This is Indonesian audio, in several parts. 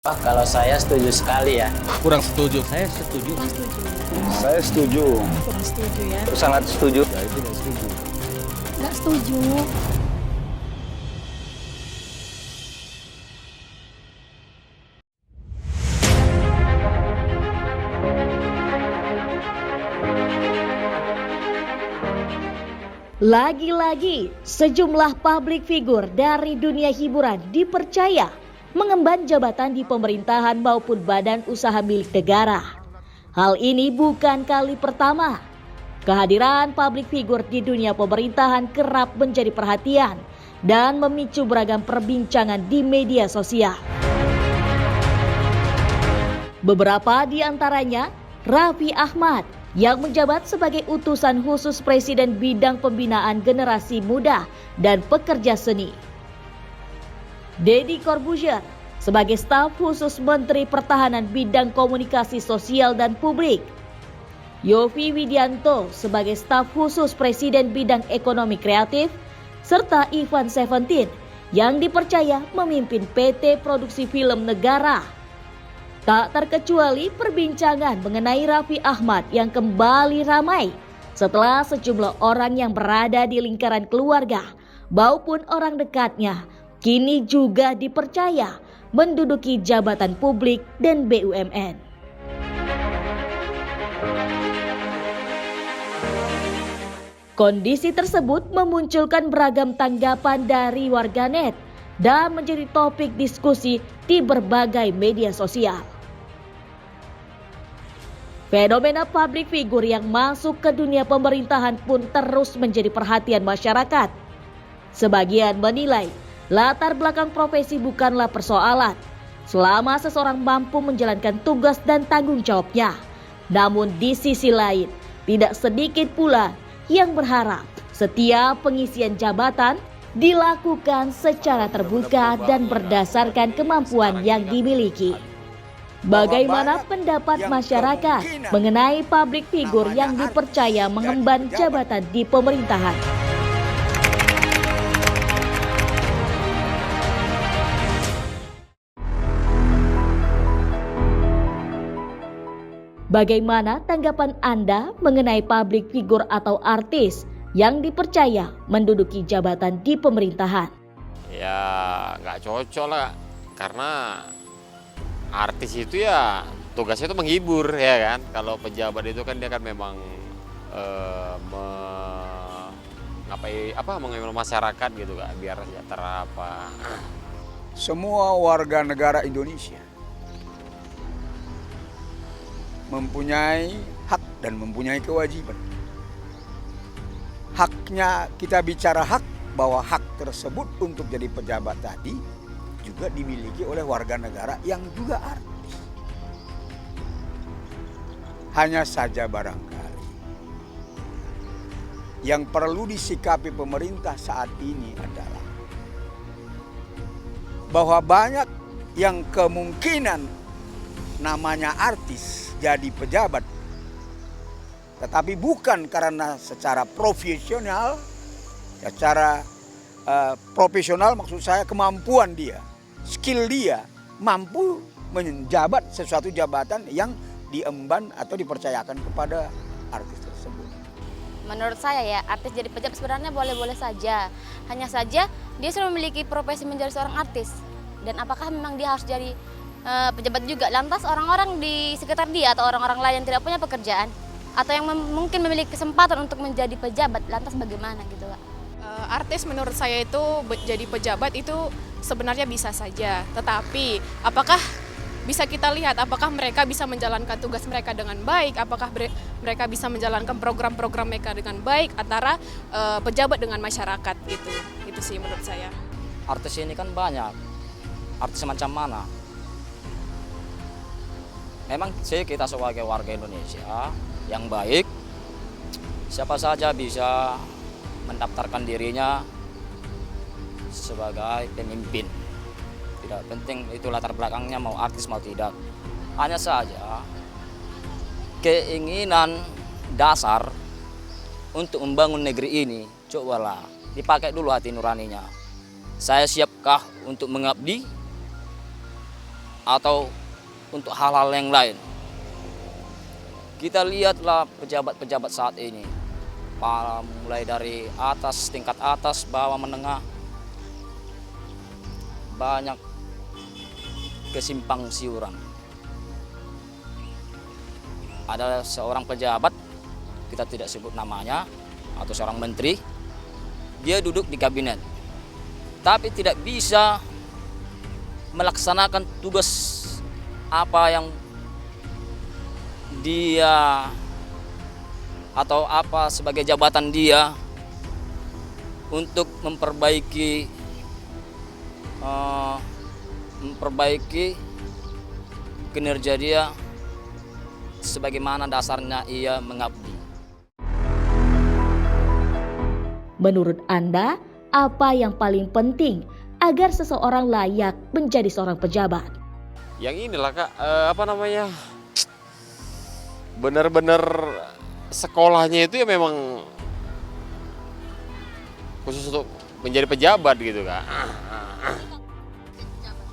Wah, kalau saya setuju sekali ya. Kurang setuju. Saya setuju. Kurang setuju. Saya setuju. Kurang setuju ya. Sangat setuju. Saya tidak setuju. Nggak setuju. Lagi-lagi, sejumlah publik figur dari dunia hiburan dipercaya mengemban jabatan di pemerintahan maupun badan usaha milik negara. Hal ini bukan kali pertama. Kehadiran publik figur di dunia pemerintahan kerap menjadi perhatian dan memicu beragam perbincangan di media sosial. Beberapa di antaranya Raffi Ahmad yang menjabat sebagai utusan khusus Presiden bidang pembinaan generasi muda dan pekerja seni. Deddy Corbuzier sebagai staf khusus Menteri Pertahanan bidang komunikasi sosial dan publik. Yovie Widianto sebagai staf khusus Presiden bidang ekonomi kreatif, serta Ivan Seventeen yang dipercaya memimpin PT Produksi Film Negara. Tak terkecuali perbincangan mengenai Raffi Ahmad yang kembali ramai setelah sejumlah orang yang berada di lingkaran keluarga maupun orang dekatnya kini juga dipercaya menduduki jabatan publik dan BUMN. Kondisi tersebut memunculkan beragam tanggapan dari warganet dan menjadi topik diskusi di berbagai media sosial. Fenomena publik figur yang masuk ke dunia pemerintahan pun terus menjadi perhatian masyarakat. Sebagian menilai latar belakang profesi bukanlah persoalan selama seseorang mampu menjalankan tugas dan tanggung jawabnya. Namun di sisi lain, tidak sedikit pula yang berharap setiap pengisian jabatan dilakukan secara terbuka dan berdasarkan kemampuan yang dimiliki. Bagaimana pendapat masyarakat mengenai publik figur yang dipercaya mengemban jabatan di pemerintahan? Bagaimana tanggapan Anda mengenai publik figur atau artis yang dipercaya menduduki jabatan di pemerintahan? Ya nggak cocok lah, karena artis itu ya tugasnya itu menghibur ya kan. Kalau pejabat itu kan dia kan memang menghibur masyarakat gitu kan, biar sejahtera apa. Semua warga negara Indonesia mempunyai hak dan mempunyai kewajiban. Haknya, kita bicara hak, bahwa hak tersebut untuk jadi pejabat tadi juga dimiliki oleh warga negara yang juga artis. Hanya saja barangkali yang perlu disikapi pemerintah saat ini adalah bahwa banyak yang kemungkinan namanya artis jadi pejabat, tetapi bukan karena secara profesional, profesional maksud saya kemampuan dia, skill dia mampu menjabat sesuatu jabatan yang diemban atau dipercayakan kepada artis tersebut. Menurut saya ya, artis jadi pejabat sebenarnya boleh-boleh saja. Hanya saja dia sudah memiliki profesi menjadi seorang artis. Dan apakah memang dia harus jadi pejabat juga? Lantas orang-orang di sekitar dia atau orang-orang lain yang tidak punya pekerjaan atau yang mungkin memiliki kesempatan untuk menjadi pejabat, lantas bagaimana gitu Pak? Artis menurut saya itu jadi pejabat itu sebenarnya bisa saja, tetapi apakah bisa kita lihat apakah mereka bisa menjalankan tugas mereka dengan baik, apakah mereka bisa menjalankan program-program mereka dengan baik antara pejabat dengan masyarakat itu sih menurut saya. Artis ini kan banyak, artis macam mana? Memang sih kita sebagai warga Indonesia yang baik, siapa saja bisa mendaftarkan dirinya sebagai pemimpin. Tidak penting itu latar belakangnya mau artis mau tidak. Hanya saja keinginan dasar untuk membangun negeri ini, cobalah dipakai dulu hati nuraninya. Saya siapkah untuk mengabdi atau untuk hal-hal yang lain. Kita lihatlah pejabat-pejabat saat ini, mulai dari atas, tingkat atas, bawah, menengah, banyak kesimpang siuran. Ada seorang pejabat, kita tidak sebut namanya, atau seorang menteri, dia duduk di kabinet, tapi tidak bisa melaksanakan tugas apa yang dia atau apa sebagai jabatan dia untuk memperbaiki kinerja dia sebagaimana dasarnya ia mengabdi. Menurut Anda, apa yang paling penting agar seseorang layak menjadi seorang pejabat? Yang inilah Kak, benar-benar sekolahnya itu ya memang khusus untuk menjadi pejabat gitu Kak.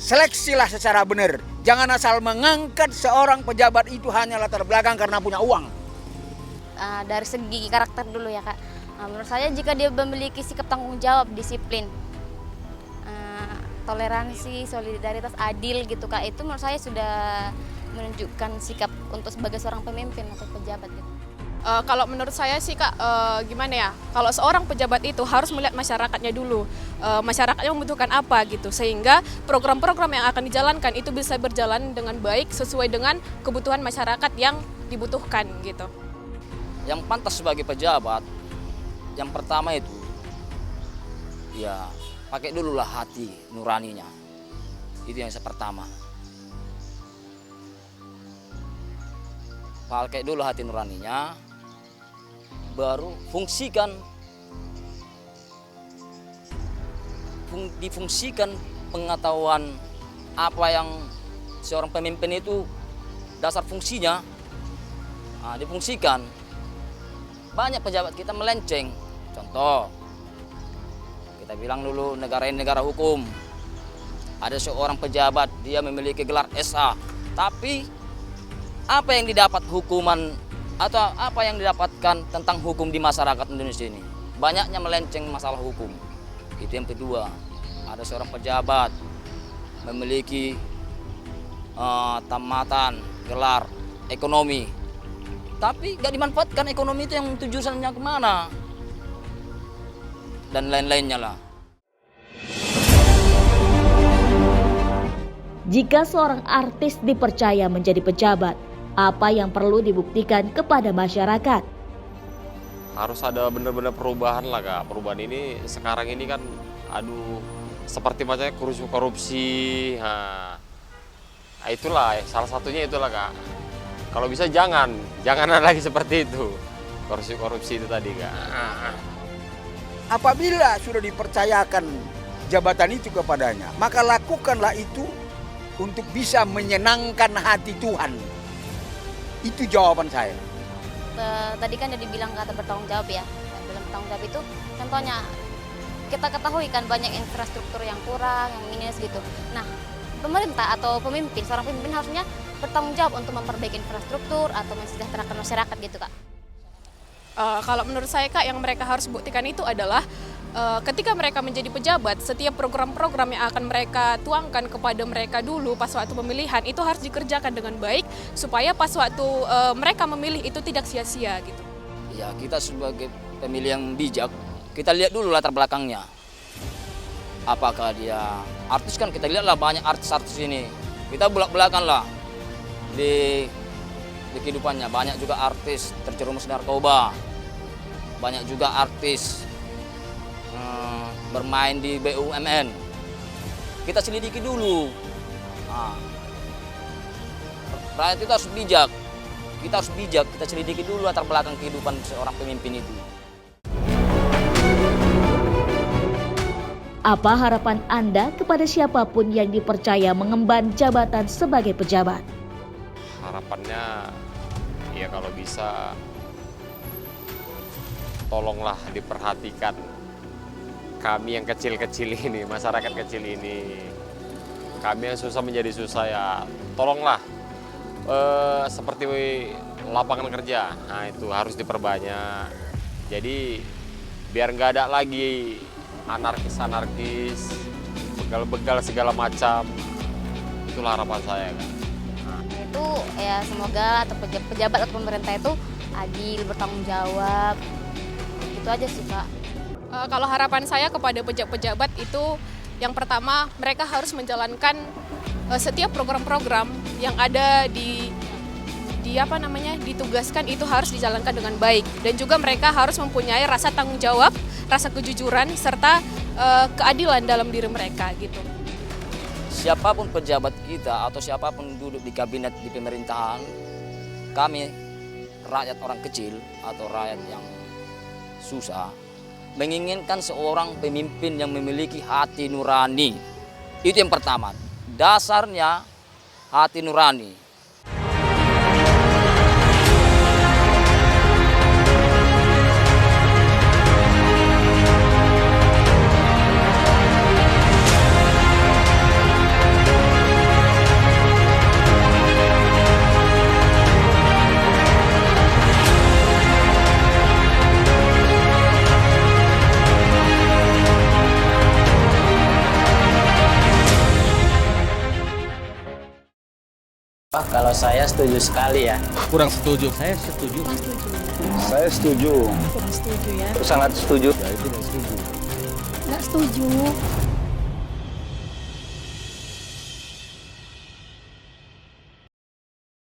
Seleksilah secara benar. Jangan asal mengangkat seorang pejabat itu hanya latar belakang karena punya uang. Dari segi karakter dulu ya Kak. Menurut saya jika dia memiliki sikap tanggung jawab, disiplin, toleransi, solidaritas, adil gitu Kak, itu menurut saya sudah menunjukkan sikap untuk sebagai seorang pemimpin atau pejabat gitu. Kalau menurut saya sih Kak, gimana ya, kalau seorang pejabat itu harus melihat masyarakatnya dulu, masyarakatnya membutuhkan apa gitu, sehingga program-program yang akan dijalankan itu bisa berjalan dengan baik sesuai dengan kebutuhan masyarakat yang dibutuhkan gitu. Yang pantas sebagai pejabat, yang pertama itu ya pakai dululah hati nuraninya, itu yang pertama. Pakai dulu hati nuraninya, baru difungsikan pengetahuan apa yang seorang pemimpin itu dasar fungsinya, difungsikan. Banyak pejabat kita melenceng. Contoh, kita bilang dulu negara ini negara hukum. Ada seorang pejabat, dia memiliki gelar SA, tapi apa yang didapat hukuman atau apa yang didapatkan tentang hukum di masyarakat Indonesia ini? Banyaknya melenceng masalah hukum. Itu yang kedua. Ada seorang pejabat memiliki tamatan gelar ekonomi, tapi nggak dimanfaatkan ekonomi itu yang tujuannya kemana? Dan lain-lainnya lah. Jika seorang artis dipercaya menjadi pejabat, apa yang perlu dibuktikan kepada masyarakat? Harus ada benar-benar perubahan lah Kak. Perubahan ini sekarang ini kan seperti macamnya korupsi. Nah, itulah salah satunya itulah Kak. Kalau bisa jangan ada lagi seperti itu. Korupsi itu tadi Kak. Apabila sudah dipercayakan jabatan itu kepadanya, maka lakukanlah itu untuk bisa menyenangkan hati Tuhan. Itu jawaban saya. Tadi kan udah dibilang kata bertanggung jawab ya. Dalam bertanggung jawab itu contohnya kita ketahui kan banyak infrastruktur yang kurang, yang minus gitu. Nah, pemerintah atau pemimpin, seorang pemimpin harusnya bertanggung jawab untuk memperbaiki infrastruktur atau mensejahterakan masyarakat gitu Kak. Kalau menurut saya Kak, yang mereka harus buktikan itu adalah ketika mereka menjadi pejabat, setiap program-program yang akan mereka tuangkan kepada mereka dulu pas waktu pemilihan itu harus dikerjakan dengan baik supaya pas waktu mereka memilih itu tidak sia-sia gitu. Ya, kita sebagai pemilih yang bijak, kita lihat dulu latar belakangnya. Apakah dia artis? Kan kita lihatlah banyak artis-artis ini. Kita belak-belakan lah di kehidupannya. Banyak juga artis terjerumus narkoba. Banyak juga artis bermain di BUMN. Kita selidiki dulu. Rakyat itu harus bijak. Kita harus bijak, kita selidiki dulu latar belakang kehidupan seorang pemimpin itu. Apa harapan Anda kepada siapapun yang dipercaya mengemban jabatan sebagai pejabat? Harapannya ya kalau bisa tolonglah diperhatikan kami yang kecil-kecil ini, masyarakat kecil ini. Kami yang susah menjadi susah ya. Tolonglah seperti lapangan kerja. Nah itu harus diperbanyak. Jadi biar nggak ada lagi anarkis, begal-begal segala macam. Itulah harapan saya kan. Itu ya semoga atau pejabat atau pemerintah itu adil, bertanggung jawab. Itu aja sih, Kak. Kalau harapan saya kepada pejabat itu yang pertama mereka harus menjalankan setiap program-program yang ada ditugaskan itu harus dijalankan dengan baik, dan juga mereka harus mempunyai rasa tanggung jawab, rasa kejujuran serta keadilan dalam diri mereka gitu. Siapapun pejabat kita atau siapapun duduk di kabinet di pemerintahan, kami rakyat orang kecil atau rakyat yang susah menginginkan seorang pemimpin yang memiliki hati nurani. Itu yang pertama. Dasarnya hati nurani. Wah, kalau saya setuju sekali ya. Kurang setuju. Kurang setuju. Saya setuju. Kurang setuju ya. Sangat setuju. Nggak setuju.